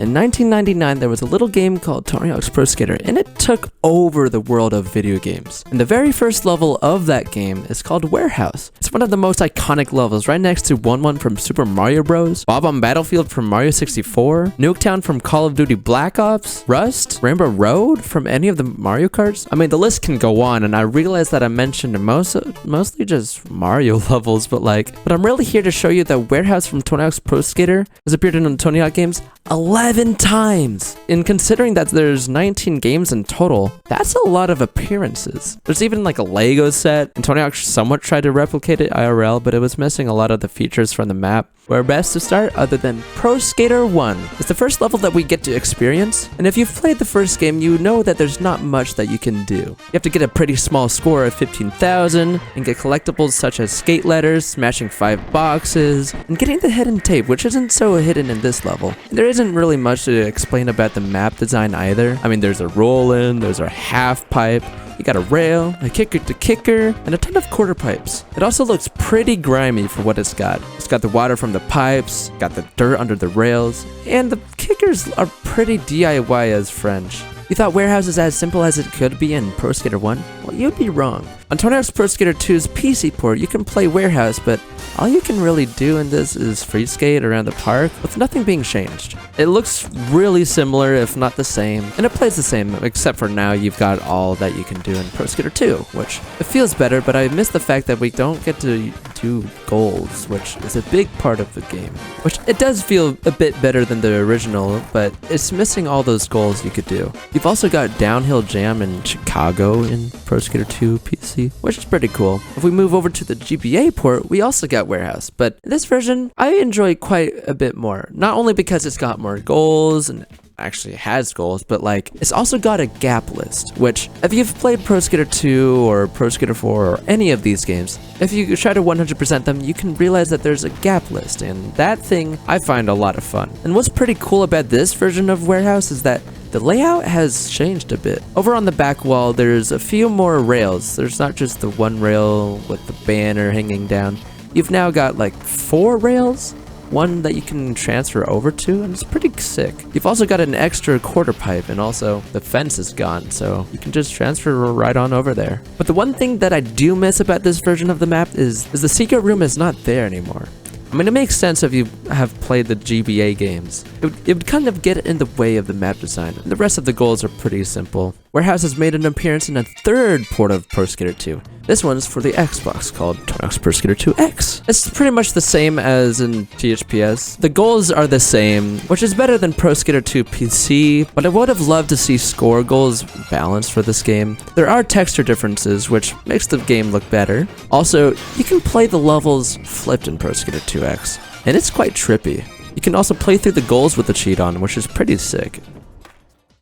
In 1999, there was a little game called Tony Hawk's Pro Skater, and it took over the world of video games. And the very first level of that game is called Warehouse. It's one of the most iconic levels, right next to 1-1 from Super Mario Bros., Bob on Battlefield from Mario 64, Nuketown from Call of Duty Black Ops, Rust, Rainbow Road from any of the Mario Karts. I mean, the list can go on, and I realize that I mentioned mostly just Mario levels, but I'm really here to show you that Warehouse from Tony Hawk's Pro Skater has appeared in the Tony Hawk games 11 times. And considering that there's 19 games in total, that's a lot of appearances. There's even like a Lego set, and Tony Hawk somewhat tried to replicate it IRL, but it was missing a lot of the features from the map. Where best to start other than Pro Skater 1. It's the first level that we get to experience, and if you've played the first game, you know that there's not much that you can do. You have to get a pretty small score of 15,000, and get collectibles such as skate letters, smashing 5 boxes, and getting the hidden tape, which isn't so hidden in this level. And there isn't really much to explain about the map design either. I mean, there's a roll-in, there's a half pipe, you got a rail, a kicker to kicker, and a ton of quarter pipes. It also looks pretty grimy for what it's got. It's got the water from the pipes, got the dirt under the rails, and the kickers are pretty DIY as French. You thought Warehouse is as simple as it could be in Pro Skater 1? Well, you'd be wrong. On Tony Hawk's Pro Skater 2's PC port, you can play Warehouse, but all you can really do in this is free skate around the park with nothing being changed. It looks really similar, if not the same, and it plays the same, except for now you've got all that you can do in Pro Skater 2, which it feels better, but I miss the fact that we don't get to do goals, which is a big part of the game. Which it does feel a bit better than the original, but it's missing all those goals you could do. You've also got Downhill Jam in Chicago in Pro Skater 2 PC, which is pretty cool. If we move over to the GBA port, we also got Warehouse, but this version I enjoy quite a bit more. Not only because it's got more goals and actually has goals, but it's also got a gap list, which if you've played Pro Skater 2 or Pro Skater 4 or any of these games, if you try to 100% them, you can realize that there's a gap list, and that thing I find a lot of fun. And what's pretty cool about this version of Warehouse is that the layout has changed a bit. Over on the back wall, there's a few more rails. There's not just the one rail with the banner hanging down. You've now got 4 rails, one that you can transfer over to, and it's pretty sick. You've also got an extra quarter pipe, and also the fence is gone, so you can just transfer right on over there. But the one thing that I do miss about this version of the map is the secret room is not there anymore. I mean, it makes sense if you have played the GBA games. It would kind of get in the way of the map design, and the rest of the goals are pretty simple. Warehouse has made an appearance in a third port of Pro Skater 2. This one's for the Xbox, called Tony Hawk's Pro Skater 2X. It's pretty much the same as in THPS. The goals are the same, which is better than Pro Skater 2 PC, but I would have loved to see score goals balanced for this game. There are texture differences, which makes the game look better. Also, you can play the levels flipped in Pro Skater 2X, and it's quite trippy. You can also play through the goals with the cheat on, which is pretty sick.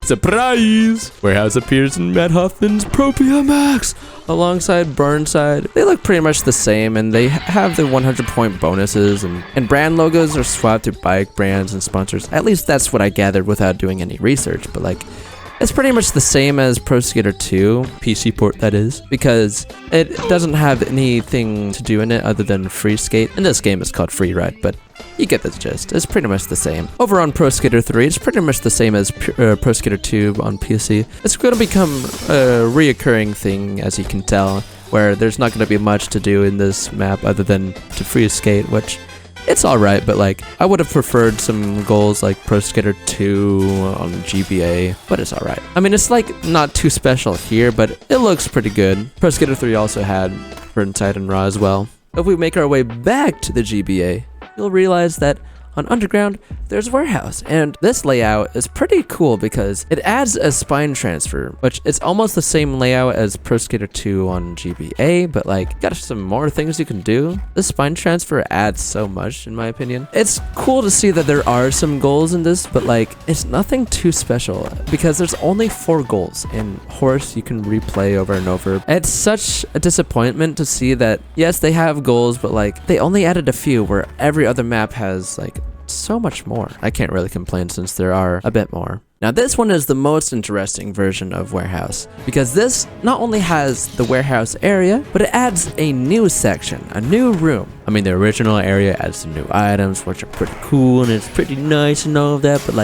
Surprise! Warehouse appears in Matt Hoffman's Pro BMX alongside Burnside. They look pretty much the same, and they have their 100-point bonuses, and brand logos are swapped to bike brands and sponsors. At least that's what I gathered without doing any research, but it's pretty much the same as Pro Skater 2, PC port that is, because it doesn't have anything to do in it other than free skate. In this game it's called free ride, but you get the gist. It's pretty much the same. Over on Pro Skater 3, it's pretty much the same as Pro Skater 2 on PC. It's going to become a reoccurring thing, as you can tell, where there's not going to be much to do in this map other than to free skate, which it's alright, but I would have preferred some goals like Pro Skater 2 on GBA, but it's alright. I mean, it's not too special here, but it looks pretty good. Pro Skater 3 also had Burnside and Raw as well. If we make our way back to the GBA, you'll realize that on Underground, there's Warehouse, and this layout is pretty cool because it adds a spine transfer, which it's almost the same layout as Pro Skater 2 on GBA, but got some more things you can do. This spine transfer adds so much, in my opinion. It's cool to see that there are some goals in this, but it's nothing too special because there's only 4 goals, and Horse you can replay over and over. It's such a disappointment to see that, yes, they have goals, but they only added a few where every other map has so much more. I can't really complain since there are a bit more. Now this one is the most interesting version of Warehouse, because this not only has the warehouse area, but it adds a new section, a new room. I mean, the original area adds some new items, which are pretty cool, and it's pretty nice and all of that, but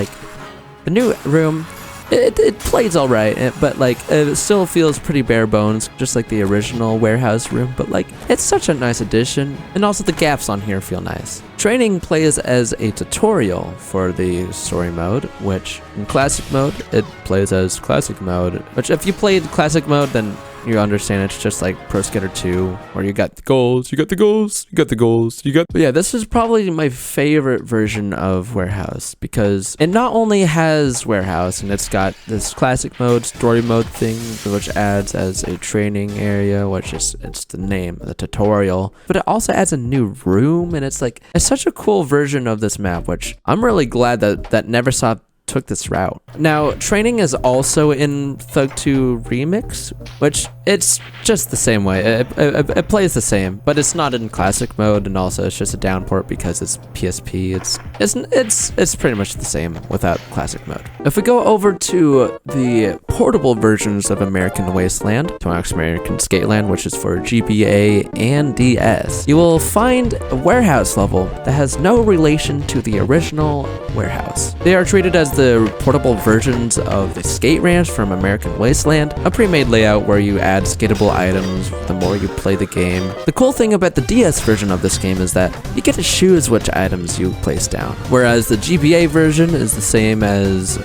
The new room, it plays all right, but like it still feels pretty bare bones, just like the original warehouse room. But like it's such a nice addition, and also the gaps on here feel nice. Training plays as a tutorial for the story mode, which in classic mode it plays as classic mode. Which if you played classic mode, then you understand it's just like Pro Skater 2, where you got the goals, you got the goals, you got the goals, you got... But yeah, this is probably my favorite version of Warehouse, because it not only has Warehouse, and it's got this classic mode, story mode thing, which adds as a training area, which is, it's the name, the tutorial, but it also adds a new room, and it's like, it's such a cool version of this map, which I'm really glad that Neversoft took this route. Now, training is also in Thug 2 Remix, which it's just the same way. It plays the same, but it's not in classic mode, and also it's just a downport because it's PSP. It's pretty much the same without classic mode. If we go over to the portable versions of American Wasteland, Tony Hawk's American Skateland, which is for GBA and DS, you will find a warehouse level that has no relation to the original warehouse. They are treated as the portable versions of the Skate Ranch from American Wasteland, a pre-made layout where you add skatable items the more you play the game. The cool thing about the DS version of this game is that you get to choose which items you place down, whereas the GBA version is the same as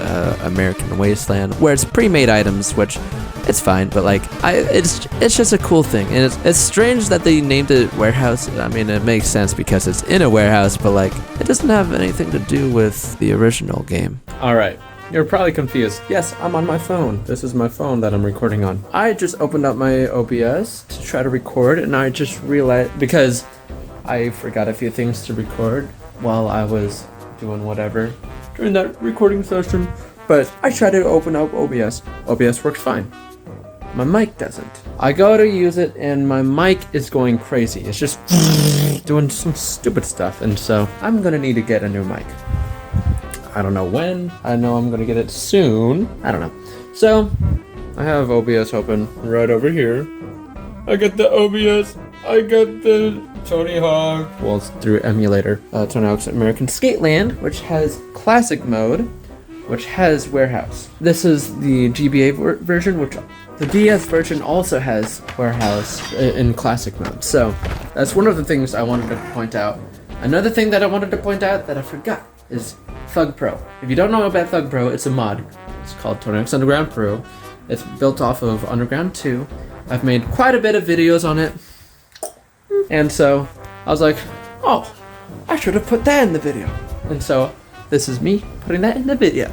American Wasteland, where it's pre-made items, which it's fine, but like it's just a cool thing, and it's strange that they named it Warehouse. I mean, it makes sense because it's in a warehouse, but like it doesn't have anything to do with the original game. All right, you're probably confused. Yes, I'm on my phone. This is my phone that I'm recording on. I just opened up my OBS to try to record, and I just realized, because I forgot a few things to record while I was doing whatever during that recording session, but I tried to open up OBS. OBS works fine. My mic doesn't. I go to use it and my mic is going crazy. It's just doing some stupid stuff, and so I'm gonna need to get a new mic. I don't know when. I know I'm gonna get it soon. I don't know. So I have OBS open right over here. I got the OBS. I got the Tony Hawk. Well, it's through emulator. Tony Hawk's American Skateland, which has classic mode, which has warehouse. This is the GBA version, which the DS version also has warehouse in classic mode. So that's one of the things I wanted to point out. Another thing that I wanted to point out that I forgot is Thug Pro. If you don't know about Thug Pro, it's a mod. It's called Tony Hawk's Underground Pro. It's built off of Underground 2. I've made quite a bit of videos on it. And so I was like, oh, I should have put that in the video. And so this is me putting that in the video.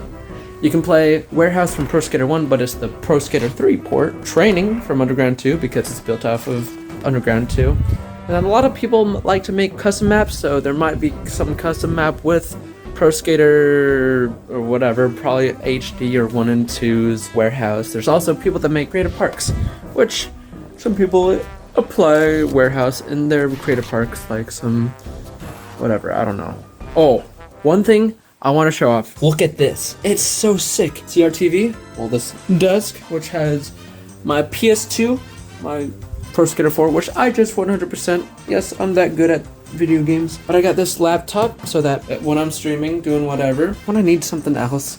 You can play Warehouse from Pro Skater 1, but it's the Pro Skater 3 port. Training from Underground 2 because it's built off of Underground 2. And then a lot of people like to make custom maps, so there might be some custom map with Pro Skater or whatever, probably HD or 1 and 2's Warehouse. There's also people that make creative parks, which some people apply Warehouse in their creative parks, like some whatever, I don't know. Oh, one thing I want to show off. Look at this. It's so sick. CRTV, well, this desk, which has my PS2, my Pro Skater 4, which I just 100%, yes, I'm that good at video games, but I got this laptop so that when I'm streaming, doing whatever, when I need something else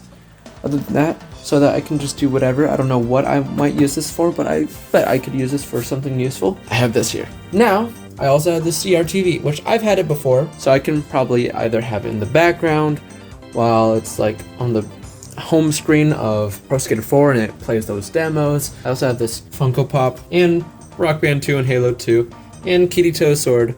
other than that, so that I can just do whatever. I don't know what I might use this for, but I bet I could use this for something useful. I have this here. Now, I also have the CRTV, which I've had it before, so I can probably either have it in the background while it's like on the home screen of Pro Skater 4 and it plays those demos. I also have this Funko Pop and Rock Band 2 and Halo 2 and Kitty Toe Sword.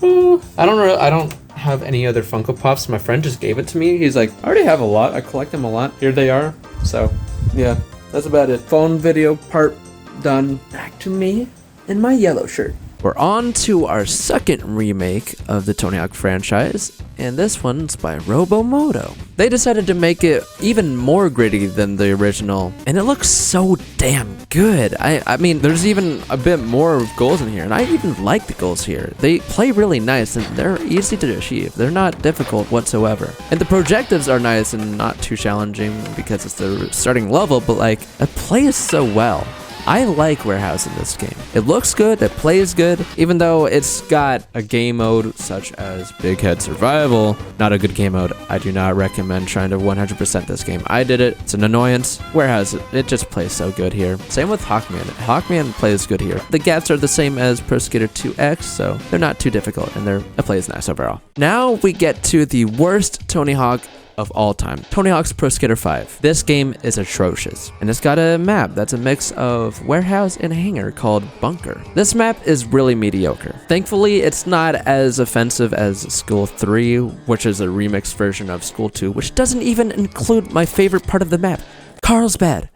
I don't have any other Funko Pops. My friend just gave it to me. He's like, I already have a lot. I collect them a lot. Here they are. So yeah, that's about it. Phone video part done. Back to me in my yellow shirt. We're on to our second remake of the Tony Hawk franchise, and this one's by Robomoto. They decided to make it even more gritty than the original, and it looks so damn good. I mean, there's even a bit more goals in here, and I even like the goals here. They play really nice, and they're easy to achieve. They're not difficult whatsoever. And the projectives are nice and not too challenging because it's the starting level, but like, it plays so well. I like Warehouse in this game. It looks good, it plays good, even though it's got a game mode such as Big Head Survival. Not a good game mode. I do not recommend trying to 100% this game. I did it. It's an annoyance. Warehouse, it just plays so good here. Same with Hawkman. Hawkman plays good here. The gaps are the same as Pro Skater 2X, so they're not too difficult, and it plays nice overall. Now we get to the worst Tony Hawk of all time, Tony Hawk's Pro Skater 5. This game is atrocious, and it's got a map that's a mix of warehouse and hangar called Bunker. This map is really mediocre. Thankfully, it's not as offensive as School 3, which is a remix version of School 2, which doesn't even include my favorite part of the map, Carlsbad.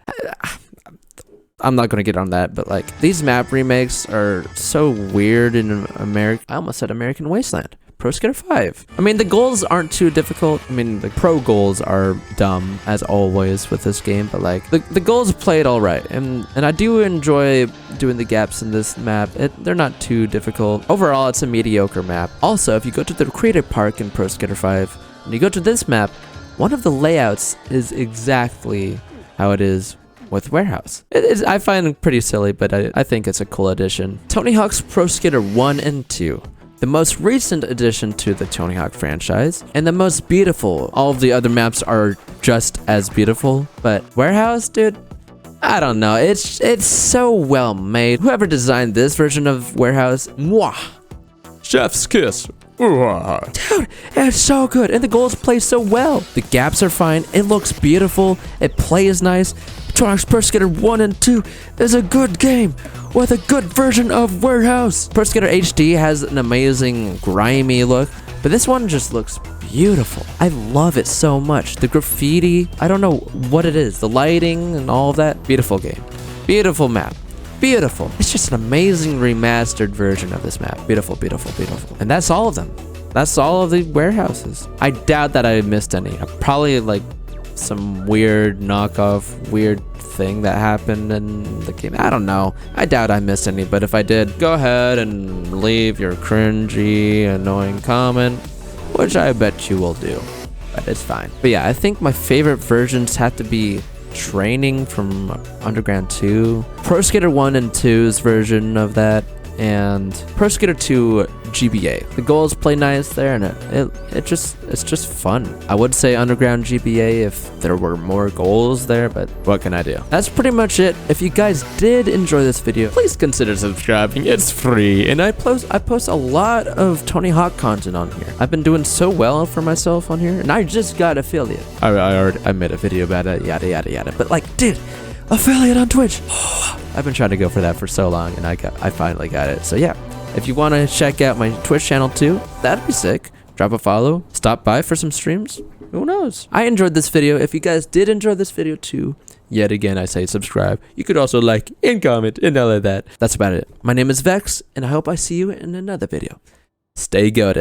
I'm not gonna get on that, but like, these map remakes are so weird in America. I almost said American Wasteland. Pro Skater 5. I mean, the goals aren't too difficult. I mean, the pro goals are dumb, as always with this game, but like, the goals played all right, and I do enjoy doing the gaps in this map. They're not too difficult. Overall, it's a mediocre map. Also, if you go to the Creative Park in Pro Skater 5, and you go to this map, one of the layouts is exactly how it is with Warehouse. I find it pretty silly, but I think it's a cool addition. Tony Hawk's Pro Skater 1 and 2. The most recent addition to the Tony Hawk franchise, and the most beautiful. All of the other maps are just as beautiful, but Warehouse, dude, I don't know. It's so well made. Whoever designed this version of Warehouse, mwah, chef's kiss. Dude, it's so good, and the goals play so well. The gaps are fine, it looks beautiful, it plays nice. Tony Hawk's Pro Skater 1 and 2 is a good game with a good version of Warehouse. Pro Skater HD has an amazing grimy look, but this one just looks beautiful. I love it so much. The graffiti, I don't know what it is, the lighting and all of that. Beautiful game. Beautiful map. Beautiful. It's just an amazing remastered version of this map. Beautiful, beautiful, beautiful. And that's all of them. That's all of the warehouses. I doubt that I missed any. I probably like some weird knockoff, weird thing that happened in the game. I don't know. I doubt I missed any, but if I did, go ahead and leave your cringy, annoying comment, which I bet you will do, but it's fine. But yeah, I think my favorite versions have to be Training from Underground 2, Pro Skater 1 and 2's version of that, and Pro Skater 2 GBA. The goals play nice there, and it's just fun. I would say Underground GBA if there were more goals there, but what can I do? That's pretty much it. If you guys did enjoy this video, please consider subscribing. It's free, and I post a lot of Tony Hawk content on here. I've been doing so well for myself on here, and I just got affiliate. I made a video about it, yada yada yada. But like, dude, affiliate on Twitch. I've been trying to go for that for so long, and I finally got it. So yeah, if you want to check out my Twitch channel too, that'd be sick. Drop a follow, stop by for some streams. Who knows? I enjoyed this video. If you guys did enjoy this video too, yet again I say subscribe. You could also like and comment and all of that. That's about it. My name is Vex, and I hope I see you in another video. Stay goated.